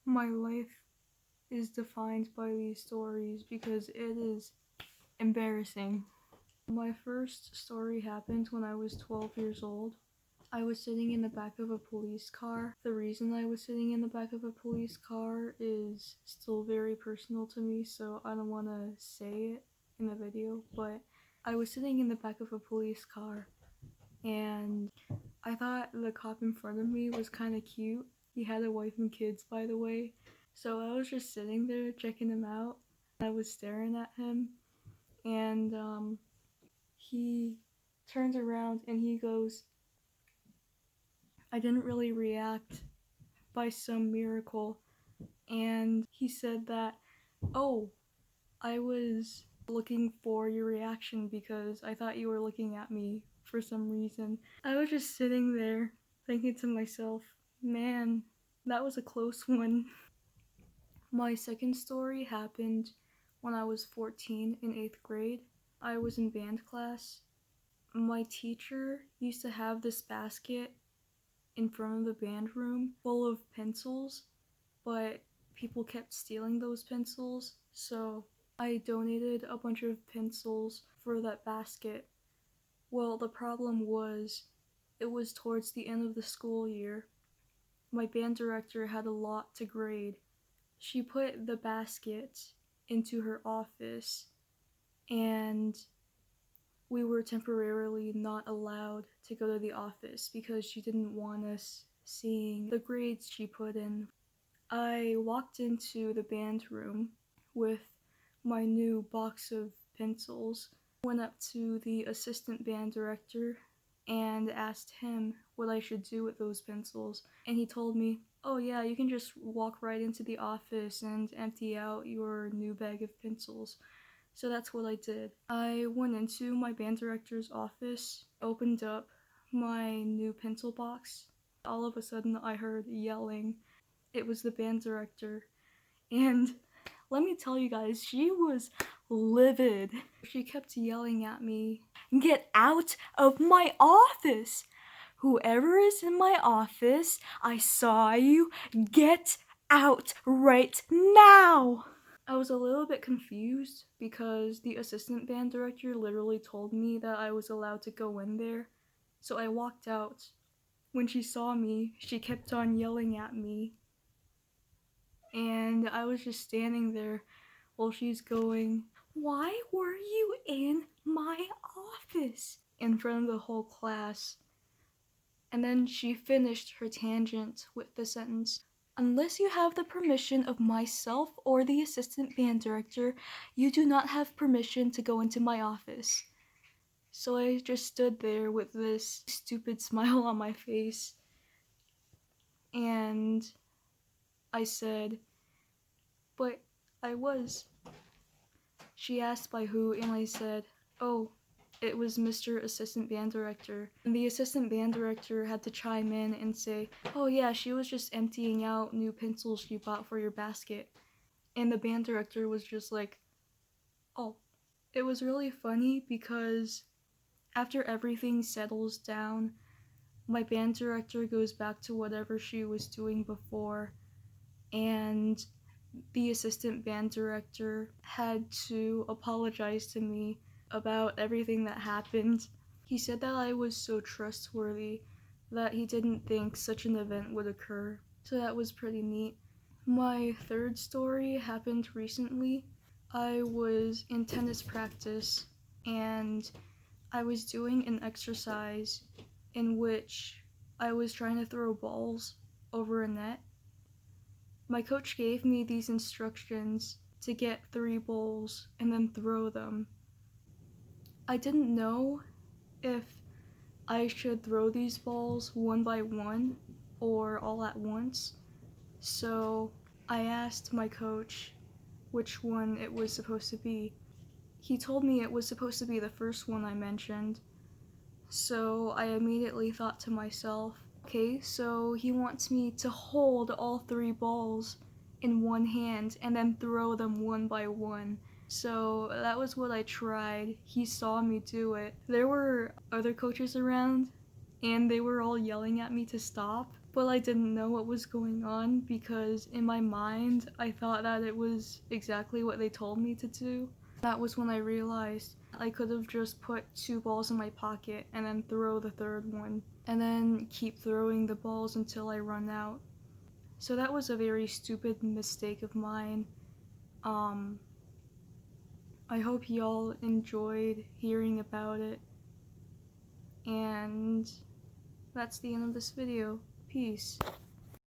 My life is defined by these stories because it is embarrassing. My first story happened when I was 12 years old. I was sitting in the back of a police car. The reason I was sitting in the back of a police car is still very personal to me, so I don't want to say it in the video, but I was sitting in the back of a police car and I thought the cop in front of me was kind of cute. He had a wife and kids, by the way. So I was just sitting there checking him out. I was staring at him, and he turns around and he goes, I didn't really react by some miracle. And he said that, oh, I was looking for your reaction because I thought you were looking at me for some reason. I was just sitting there thinking to myself, man, that was a close one. My second story happened when I was 14 in 8th grade. I was in band class. My teacher used to have this basket in front of the band room full of pencils, but people kept stealing those pencils, so I donated a bunch of pencils for that basket. Well, the problem was, it was towards the end of the school year. My band director had a lot to grade. She put the basket into her office, and we were temporarily not allowed to go to the office because she didn't want us seeing the grades she put in. I walked into the band room with my new box of pencils, went up to the assistant band director and asked him what I should do with those pencils, and he told me, oh yeah, you can just walk right into the office and empty out your new bag of pencils. So that's what I did. I went into my band director's office, opened up my new pencil box. All of a sudden I heard yelling. It was the band director, and let me tell you guys, she was livid. She kept yelling at me, get out of my office! Whoever is in my office, I saw you, get out right now! I was a little bit confused because the assistant band director literally told me that I was allowed to go in there, so I walked out. When she saw me, she kept on yelling at me, and I was just standing there while she's going, why were you in my office? In front of the whole class. And then she finished her tangent with the sentence, unless you have the permission of myself or the assistant band director, you do not have permission to go into my office. So I just stood there with this stupid smile on my face, and I said, but I was. She asked by who, and I said, oh, it was Mr. Assistant Band Director. And the assistant band director had to chime in and say, oh yeah, she was just emptying out new pencils she bought for your basket. And the band director was just like, oh. It was really funny because after everything settles down, my band director goes back to whatever she was doing before, and the assistant band director had to apologize to me about everything that happened. He said that I was so trustworthy that he didn't think such an event would occur, so that was pretty neat. My third story happened recently. I was in tennis practice and I was doing an exercise in which I was trying to throw balls over a net. My coach gave me these instructions to get 3 balls and then throw them. I didn't know if I should throw these balls one by one or all at once, so I asked my coach which one it was supposed to be. He told me it was supposed to be the first one I mentioned, so I immediately thought to myself, okay, so he wants me to hold all 3 balls in one hand and then throw them one by one. So that was what I tried. He saw me do it. There were other coaches around and they were all yelling at me to stop, but I didn't know what was going on because in my mind I thought that it was exactly what they told me to do. That was when I realized I could have just put 2 balls in my pocket and then throw the third one, and then keep throwing the balls until I run out. So that was a very stupid mistake of mine. I hope y'all enjoyed hearing about it, and that's the end of this video. Peace.